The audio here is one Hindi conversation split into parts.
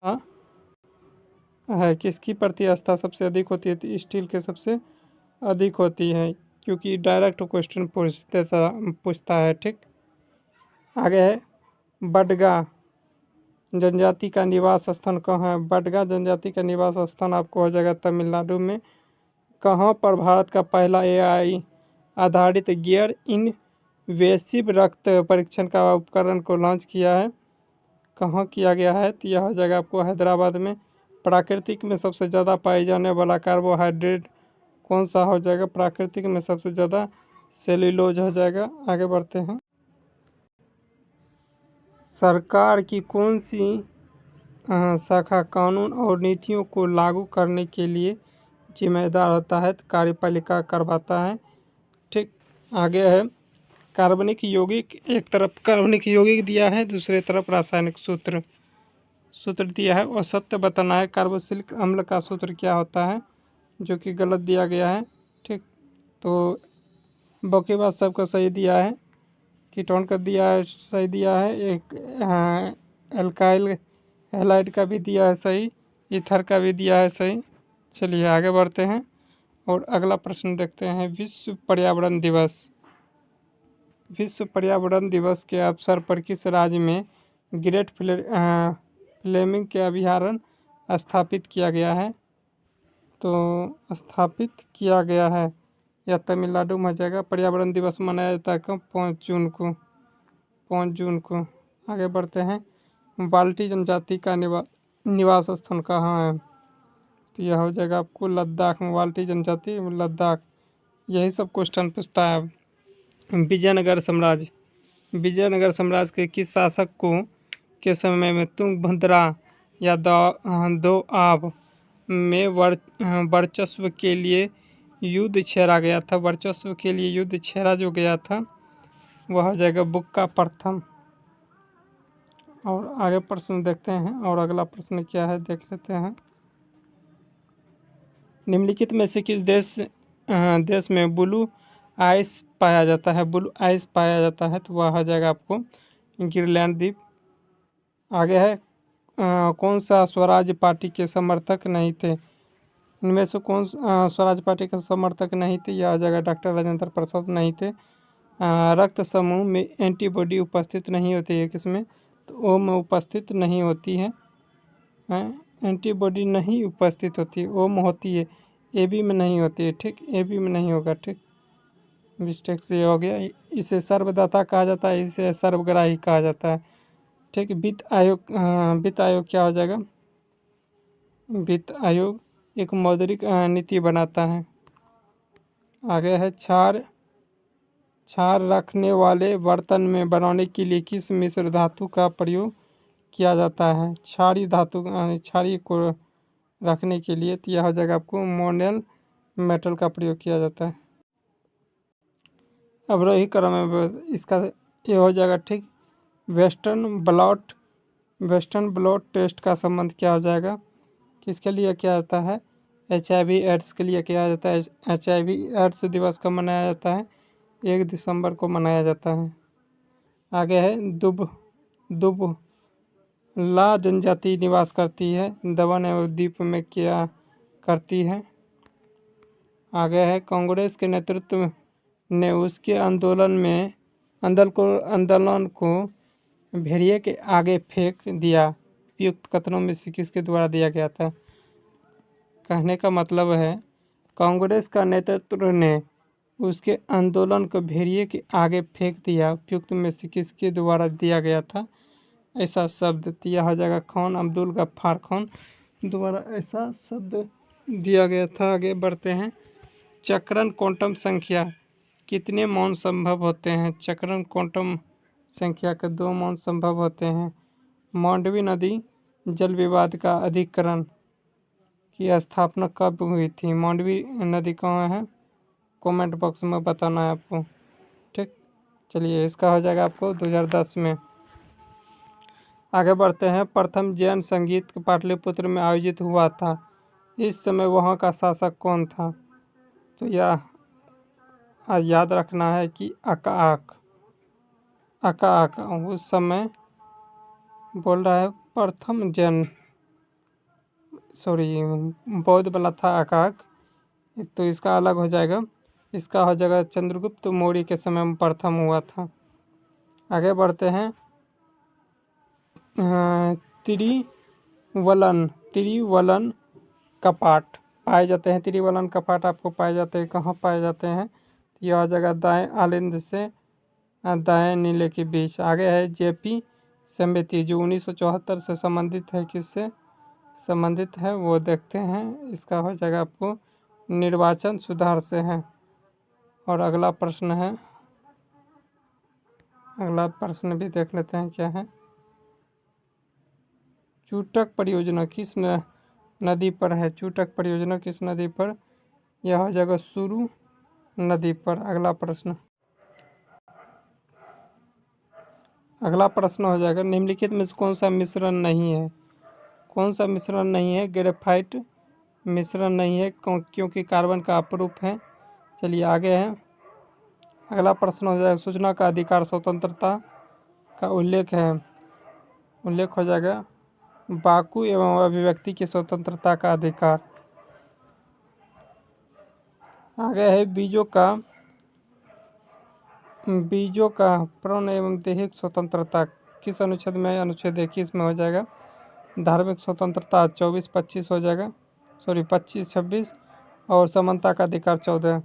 हाँ है, किसकी प्रतिस्थता सबसे अधिक होती है? तो स्टील के सबसे अधिक होती है, क्योंकि डायरेक्ट क्वेश्चन पूछता है। ठीक, आगे है बडगा जनजाति का निवास स्थान कहाँ है? बडगा जनजाति का निवास स्थान आपको हो जाएगा तमिलनाडु में। कहाँ पर भारत का पहला एआई आधारित गियर इनवेसिव रक्त परीक्षण का उपकरण को लॉन्च किया है? कहाँ किया गया है? तो यह हो जाएगा आपको हैदराबाद में। प्राकृतिक में सबसे ज़्यादा पाए जाने वाला कार्बोहाइड्रेट कौन सा हो जाएगा? प्राकृतिक में सबसे ज़्यादा सेल्यूलोज हो जाएगा। आगे बढ़ते हैं। सरकार की कौन सी शाखा कानून और नीतियों को लागू करने के लिए जिम्मेदार होता है? तो कार्यपालिका करवाता है। ठीक, आगे है कार्बनिक यौगिक। एक तरफ कार्बनिक यौगिक दिया है, दूसरी तरफ रासायनिक सूत्र दिया है और सत्य बताना है। कार्बोक्सिलिक अम्ल का सूत्र क्या होता है, जो कि गलत दिया गया है। ठीक, तो बाकी बात सबका सही दिया है। कीटोन का दिया है, सही दिया है। एक एल्काइल हैलाइड का भी दिया है सही, ईथर का भी दिया है सही। चलिए आगे बढ़ते हैं और अगला प्रश्न देखते हैं। विश्व पर्यावरण दिवस। विश्व पर्यावरण दिवस के अवसर पर किस राज्य में ग्रेट फ्लेमिंग के अभयारण्य स्थापित किया गया है? तो स्थापित किया गया है या तमिलनाडु में जाएगा। पर्यावरण दिवस मनाया जाता है कब? 5 जून को। 5 जून को। आगे बढ़ते हैं। बाल्टी जनजाति का निवास स्थान कहाँ है? तो यह हो जाएगा आपको लद्दाख में। बाल्टी जनजाति लद्दाख। यही सब क्वेश्चन पूछता है। विजयनगर साम्राज्य। विजयनगर साम्राज्य के किस शासक को के समय में तुंगभद्रा या दोआब में वर्चस्व के लिए युद्ध छेड़ा गया था? वर्चस्व के लिए युद्ध छेड़ा जो गया था वह हो जाएगा बुक्का प्रथम। और आगे प्रश्न देखते हैं और अगला प्रश्न क्या है देख लेते हैं। निम्नलिखित में से किस देश में ब्लू आइस पाया जाता है? ब्लू आइस पाया जाता है तो वह हो जाएगा आपको ग्रीनलैंड द्वीप। आगे है कौन सा स्वराज पार्टी के समर्थक नहीं थे? इनमें से कौन स्वराज पार्टी के समर्थक नहीं थे? यह आ जाएगा डॉक्टर राजेंद्र प्रसाद नहीं थे। रक्त समूह में एंटीबॉडी उपस्थित नहीं होती है किसमें? तो ओ में उपस्थित नहीं होती है। एंटीबॉडी नहीं उपस्थित होती, ओ में होती है, ए बी में नहीं होती है। ठीक, ए बी में नहीं होगा। ठीक, मिस्टेक से हो गया। इसे सर्वदाता कहा जाता है, इसे सर्वग्राही कहा जाता है। ठीक, वित्त आयोग क्या हो जाएगा? वित्त आयोग एक मौद्रिक नीति बनाता है। आगे है क्षार रखने वाले बर्तन में बनाने के लिए किस मिश्र धातु का प्रयोग किया जाता है? क्षारीय को रखने के लिए तो यह हो जाएगा आपको मोनेल मेटल का प्रयोग किया जाता है। अवरोही क्रम में इसका ये हो जाएगा। ठीक, वेस्टर्न ब्लॉट टेस्ट का संबंध क्या हो जाएगा? किसके लिए किया जाता है? HIV एड्स के लिए किया जाता है। HIV एड्स दिवस कब मनाया जाता है? 1 दिसंबर को मनाया जाता है। आगे है दुब ला जनजाति निवास करती है दमन एवं द्वीप में क्या करती है? आगे है कांग्रेस के नेतृत्व ने उसके आंदोलन को भेड़िए के आगे फेंक दिया। उपयुक्त कथनों में से किसके द्वारा दिया गया था? कहने का मतलब है कांग्रेस का नेतृत्व ने उसके आंदोलन को भेड़िए के आगे फेंक दिया। उपयुक्त में से किसके द्वारा दिया गया था ऐसा शब्द? दिया हो जाएगा खान अब्दुल गफ्फार खान द्वारा ऐसा शब्द दिया गया था। आगे बढ़ते हैं। चक्रण क्वांटम संख्या कितने मौन संभव होते हैं? चक्रण क्वांटम संख्या के 2 मौन संभव होते हैं। मांडवी नदी जल विवाद का अधिकरण की स्थापना कब हुई थी? मांडवी नदी कहाँ है? कमेंट बॉक्स में बताना है आपको। ठीक, चलिए इसका हो जाएगा आपको 2010 में। आगे बढ़ते हैं। प्रथम जैन संगीत पाटलिपुत्र में आयोजित हुआ था। इस समय वहाँ का शासक कौन था? तो यह याद रखना है कि अकाक उस समय बोल रहा है प्रथम जैन सॉरी, बौद्ध वाला था आकाक, तो इसका अलग हो जाएगा। इसका हो जाएगा चंद्रगुप्त मौर्य के समय में प्रथम हुआ था। आगे बढ़ते हैं। त्रिवलन, त्रिवलन कपाट पाए जाते हैं। त्रिवलन कपाट आपको पाए जाते हैं, कहाँ पाए जाते हैं? यह जगह दाएं आलिंद से दाएं नीले के बीच। आगे है जेपी समिति, जो 1974 से संबंधित है। किससे संबंधित है वो देखते हैं। इसका हो जाएगा आपको निर्वाचन सुधार से है। और अगला प्रश्न है, अगला प्रश्न भी देख लेते हैं क्या है। चूटक परियोजना किस नदी पर है? चूटक परियोजना किस नदी पर? यह हो जाएगा सुरु नदी पर। अगला प्रश्न, अगला प्रश्न हो जाएगा निम्नलिखित में से कौन सा मिश्रण नहीं है? कौन सा मिश्रण नहीं है? ग्रेफाइट मिश्रण नहीं है, क्योंकि कार्बन का अपरूप है। चलिए आगे है। अगला प्रश्न हो जाएगा सूचना का अधिकार स्वतंत्रता का उल्लेख है। उल्लेख हो जाएगा वाकु एवं अभिव्यक्ति की स्वतंत्रता का अधिकार। आगे है बीजों का पूर्ण एवं दैहिक स्वतंत्रता किस अनुच्छेद में? अनुच्छेद 21 में हो जाएगा। धार्मिक स्वतंत्रता 24-25 हो जाएगा, सॉरी 25-26। और समानता का अधिकार 14।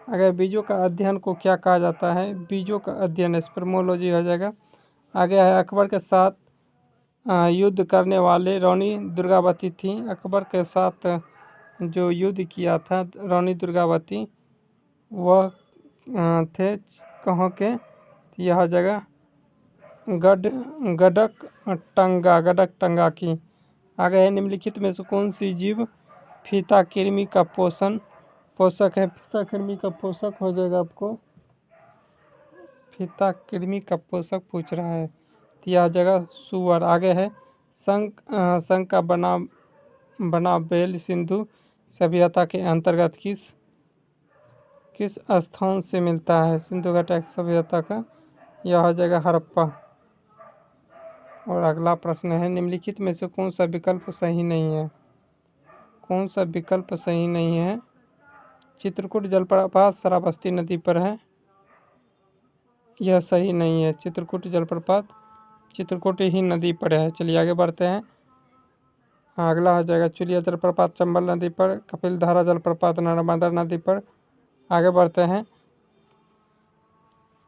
अगर बीजों का अध्ययन को क्या कहा जाता है? बीजों का अध्ययन स्पर्मोलॉजी हो जाएगा। आगे है अकबर के साथ युद्ध करने वाले रानी दुर्गावती थी। अकबर के साथ जो युद्ध किया था रानी दुर्गावती, वह थे कहाँ के? यह जगह गडक टंगा की। आगे है निम्नलिखित में से कौन सी जीव फीता कृमि का पोषक है? फीता कृमि का पोषक हो जाएगा आपको, फीता कृमि का पोषक पूछ रहा है, तो यह जगह सुअर। आगे है संघ का बना बेल सिंधु सभ्यता के अंतर्गत किस स्थान से मिलता है? सिंधु घाटी सभ्यता का। यह हो जाएगा हड़प्पा। और अगला प्रश्न है निम्नलिखित में से कौन सा विकल्प सही नहीं है? कौन सा विकल्प सही नहीं है? चित्रकूट जलप्रपात श्रावस्ती नदी पर है, यह सही नहीं है। चित्रकूट जलप्रपात चित्रकूट ही नदी पर है। चलिए आगे बढ़ते हैं। अगला हो जाएगा चुलिया जलप्रपात चंबल नदी पर, कपिलधारा जलप्रपात नर्मदा नदी पर। आगे बढ़ते हैं।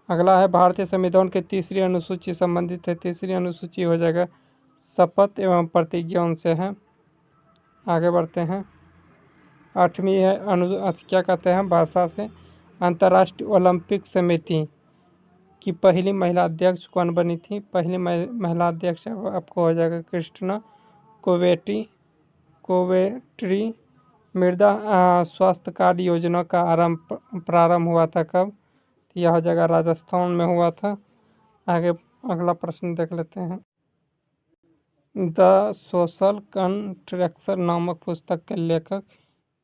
अगला है भारतीय संविधान के तीसरी अनुसूची संबंधित है। तीसरी अनुसूची हो जाएगा शपथ एवं प्रतिज्ञा से है। आगे बढ़ते हैं। 8वीं है क्या कहते हैं भाषा से। अंतर्राष्ट्रीय ओलंपिक समिति की पहली महिला अध्यक्ष कौन बनी थी? पहली महिला अध्यक्ष आपको हो जाएगा क्रिस्टिना कोवेट्री। मृदा स्वास्थ्य कार्ड योजना का प्रारंभ हुआ था कब? यह जगह राजस्थान में हुआ था। आगे अगला प्रश्न देख लेते हैं। द सोशल कॉन्ट्रैक्शन नामक पुस्तक के लेखक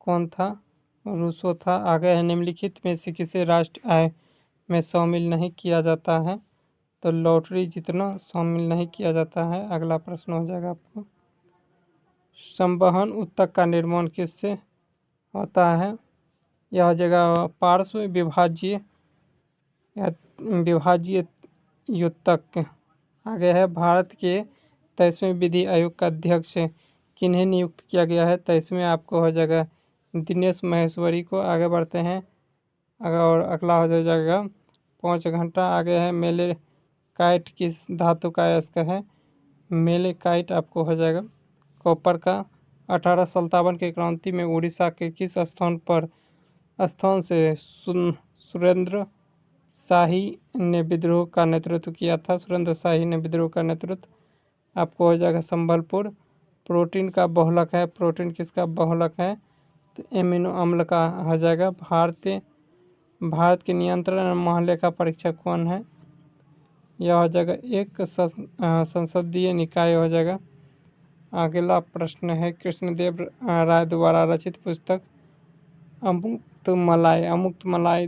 कौन था? रूसो था। आगे है निम्नलिखित में से किसे राष्ट्रीय आय में शामिल नहीं किया जाता है? तो लॉटरी जीतना शामिल नहीं किया जाता है। अगला प्रश्न हो जाएगा आपको संवहन ऊतक का निर्माण किससे होता है? यह जगह पार्श्व विभाज्य यूतक। आगे है भारत के 23वें विधि आयोग का अध्यक्ष किन्हें नियुक्त किया गया है? 23वें आपको हो जाएगा दिनेश महेश्वरी को। आगे बढ़ते हैं। और अगला हो जाएगा 5 घंटा। आगे है मेलेकाइट किस धातु का अयस्क है? मेलेकाइट आपको हो जाएगा कॉपर का। 1857 की क्रांति में उड़ीसा के किस स्थान से सुरेंद्र शाही ने विद्रोह का नेतृत्व किया था? सुरेंद्र शाही ने विद्रोह का नेतृत्व आपको हो जाएगा संबलपुर। प्रोटीन का बहुलक है। प्रोटीन किसका बहुलक है? तो एमिनो अम्ल का हो जाएगा। भारत के नियंत्रण महालेखा परीक्षक कौन है? यह हो जाएगा एक संसदीय निकाय हो जाएगा। अगला प्रश्न है कृष्णदेव राय द्वारा रचित पुस्तक अमुक्त मलाई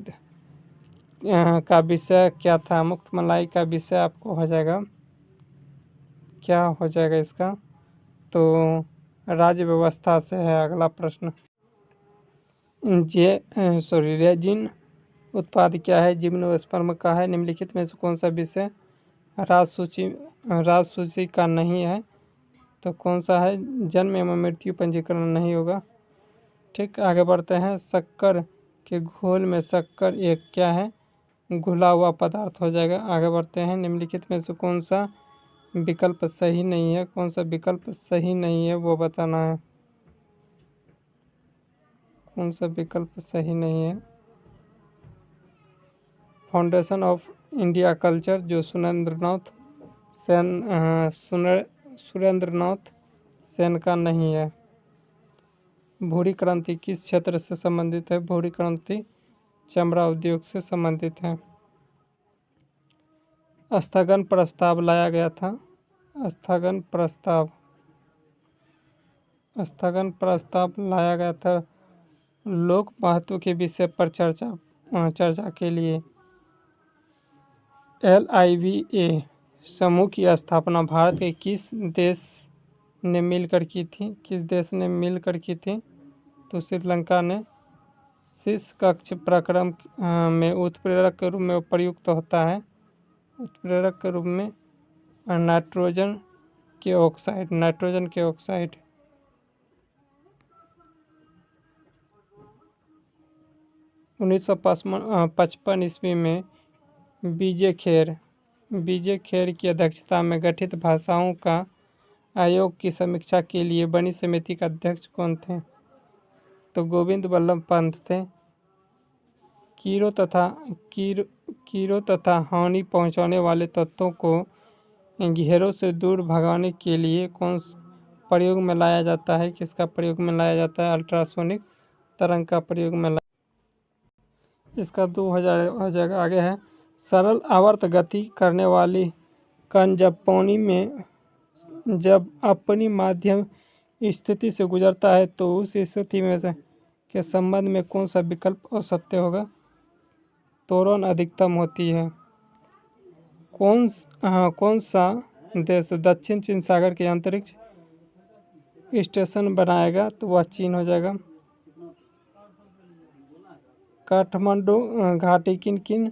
का विषय क्या था? मुक्त मलाई का विषय आपको हो जाएगा क्या हो जाएगा इसका? तो राज्य व्यवस्था से है। अगला प्रश्न, रेजिन उत्पाद क्या है? जिम्नोस्पर्म का है। निम्नलिखित में से कौन सा विषय राजसूची का नहीं है? तो कौन सा है? जन्म एवं मृत्यु पंजीकरण नहीं होगा। ठीक, आगे बढ़ते हैं। शक्कर के घोल में शक्कर एक क्या है? घुला हुआ पदार्थ हो जाएगा। आगे बढ़ते हैं। निम्नलिखित में से कौन सा विकल्प सही नहीं है? कौन सा विकल्प सही नहीं है वो बताना है। कौन सा विकल्प सही नहीं है? फाउंडेशन ऑफ इंडिया कल्चर जो सुरेंद्रनाथ सेन का नहीं है। भूरी क्रांति किस क्षेत्र से संबंधित है? भूरी क्रांति चमड़ा उद्योग से संबंधित है। स्थगन प्रस्ताव लाया गया था। स्थगन प्रस्ताव लाया गया था लोक महत्व के विषय पर चर्चा के लिए। LIVA समूह की स्थापना भारत के किस देश ने मिलकर की थी? किस देश ने मिलकर की थी? तो श्रीलंका ने। शीर्ष कक्ष प्रक्रम में उत्प्रेरक के रूप में प्रयुक्त होता है। उत्प्रेरक के रूप में नाइट्रोजन के ऑक्साइड। 1955 ईस्वी में बीजे खेर की अध्यक्षता में गठित भाषाओं का आयोग की समीक्षा के लिए बनी समिति का अध्यक्ष कौन थे? तो गोविंद वल्लभ पंत थे। कीड़ों तथा हानि पहुंचाने वाले तत्वों को घेरों से दूर भगाने के लिए कौन प्रयोग में लाया जाता है? किसका प्रयोग में लाया जाता है? अल्ट्रासोनिक तरंग का प्रयोग में इसका 2000 हो जाएगा। आगे है, सरल आवर्त गति करने वाली कण जब अपनी माध्यम स्थिति से गुजरता है तो उस स्थिति में से के संबंध में कौन सा विकल्प असत्य होगा? त्वरण अधिकतम होती है। कौन सा देश दक्षिण चीन सागर के अंतरिक्ष स्टेशन बनाएगा? तो वह चीन हो जाएगा। काठमांडू घाटी किन किन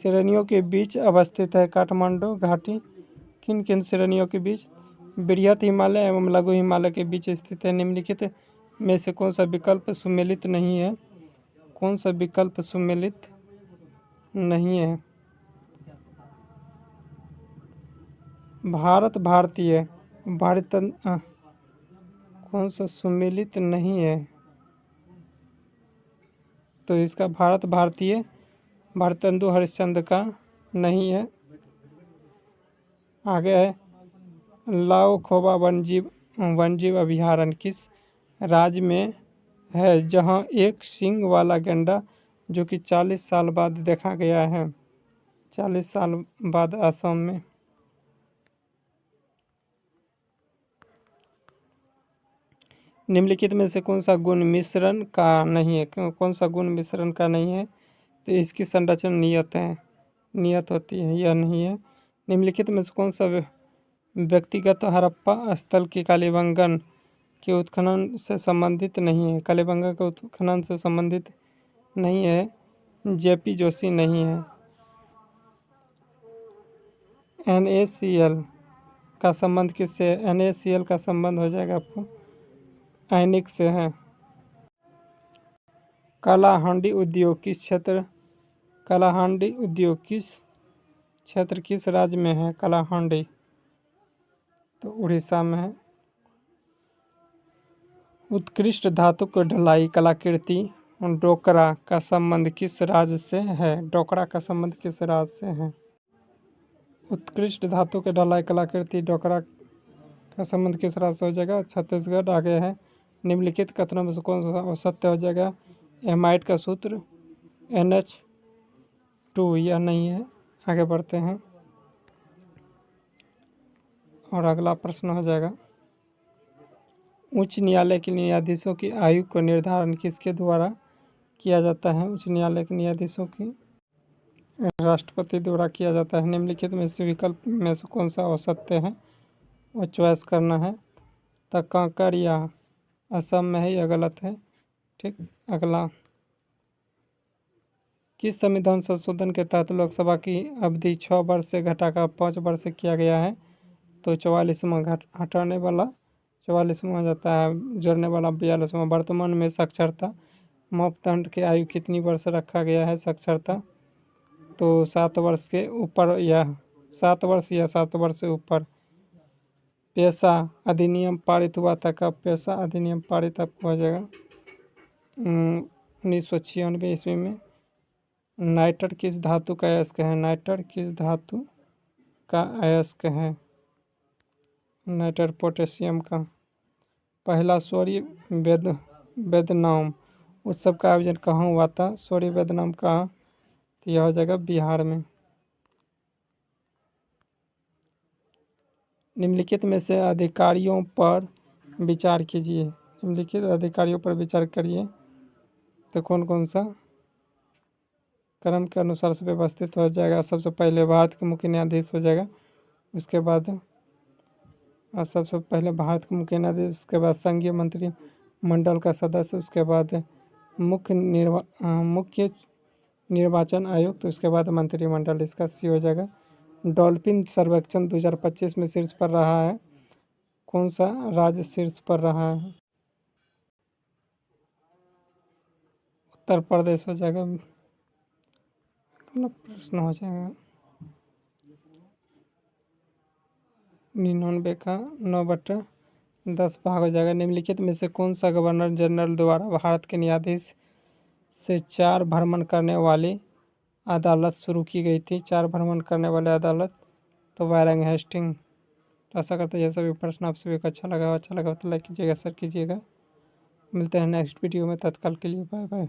श्रेणियों के बीच अवस्थित है? काठमांडू घाटी किन किन श्रेणियों के बीच? बृहत हिमालय एवं लघु हिमालय के बीच स्थित है। निम्नलिखित में से कौन सा विकल्प सुमेलित नहीं है? कौन सा विकल्प सुमेलित नहीं है? भारतीय कौन सा सुमेलित नहीं है? तो इसका भारतेंदु हरिश्चंद्र का नहीं है। आगे है, लाओ खोबा वन्यजीव अभयारण्य किस राज्य में है जहां एक सींग वाला गैंडा जो कि 40 साल बाद देखा गया है? 40 साल बाद असम में। निम्नलिखित में से कौन सा गुण मिश्रण का नहीं है? कौन सा गुण मिश्रण का नहीं है? तो इसकी संरचना नियत होती है, यह नहीं है। निम्नलिखित में से कौन सा व्यक्तिगत हड़प्पा स्थल के कालीबंगन के उत्खनन से संबंधित नहीं है? कालीबंगन के उत्खनन से संबंधित नहीं है। JP जोशी नहीं है। NaCl का संबंध किससे है? NaCl का संबंध हो जाएगा आपको आयनिक से है। कालाहांडी उद्योग किस क्षेत्र किस राज्य में है? कालाहांडी तो उड़ीसा में है। उत्कृष्ट धातु की ढलाई कलाकृति डोकरा का संबंध किस राज्य से है? डोकरा का संबंध किस राज्य से है? उत्कृष्ट धातु के ढलाई कलाकृति डोकरा का संबंध किस राज्य से हो जाएगा? छत्तीसगढ़। आगे है, निम्नलिखित कथनों में से कौन सा सत्य हो जाएगा? एमाइड का सूत्र NH2 यह नहीं है। आगे बढ़ते हैं और अगला प्रश्न हो जाएगा, उच्च न्यायालय के न्यायाधीशों की आयु का निर्धारण किसके द्वारा किया जाता है? उच्च न्यायालय के न्यायाधीशों की राष्ट्रपति द्वारा किया जाता है। निम्नलिखित में से विकल्प में से कौन सा असत्य है? वो चॉइस करना है। तो कांकरिया असम में है, यह गलत है। ठीक। अगला, किस संविधान संशोधन के तहत लोकसभा की अवधि 6 वर्ष से घटाकर 5 वर्ष से किया गया है? तो 44वां हटाने वाला 44वां जाता है, जोड़ने वाला 42वां। वर्तमान में साक्षरता मापदंड की आयु कितनी वर्ष रखा गया है साक्षरता? तो 7 वर्ष के ऊपर या 7 वर्ष या 7 वर्ष से ऊपर। पेशा अधिनियम पारित हुआ था कब? पेशा अधिनियम पारित आपको हो जाएगा 1996 ईस्वी में। नाइट्रेट किस धातु का अयस्क है? नाइट्रेट किस धातु का अयस्क है? नाइट्रेट पोटेशियम का। पहला सूर्य वेदनाम उत्सव का आयोजन कहाँ हुआ था? सूर्य वेदनाम कहाँ? तो यह हो जाएगा बिहार में। निम्नलिखित में से अधिकारियों पर विचार कीजिए। निम्नलिखित अधिकारियों पर विचार करिए। तो कौन कौन सा? क्रम के अनुसार से व्यवस्थित हो जाएगा। सबसे पहले भारत के मुख्य न्यायाधीश हो जाएगा, उसके बाद सबसे पहले भारत के मुख्य न्यायाधीश, उसके बाद संघीय मंत्रिमंडल का सदस्य, उसके बाद मुख्य निर्वाचन आयुक्त, उसके बाद मंत्रिमंडल। इसका सी हो जाएगा। डॉल्फिन सर्वेक्षण 2025 में शीर्ष पर रहा है, कौन सा राज्य शीर्ष पर रहा है? उत्तर प्रदेश हो जाएगा। अगला प्रश्न हो जाएगा 99 का 9/10 भाग हो जाएगा। निम्नलिखित में से कौन सा गवर्नर जनरल द्वारा भारत के न्यायाधीश से 4 भ्रमण करने वाली अदालत शुरू की गई थी? 4 भ्रमण करने वाली अदालत, तो वारंग हेस्टिंग। तो आशा करते हैं यह सभी प्रश्न आप सभी को अच्छा लगा तो लाइक कीजिएगा, शेयर कीजिएगा। मिलते हैं नेक्स्ट वीडियो में, तत्काल के लिए बाय बाय।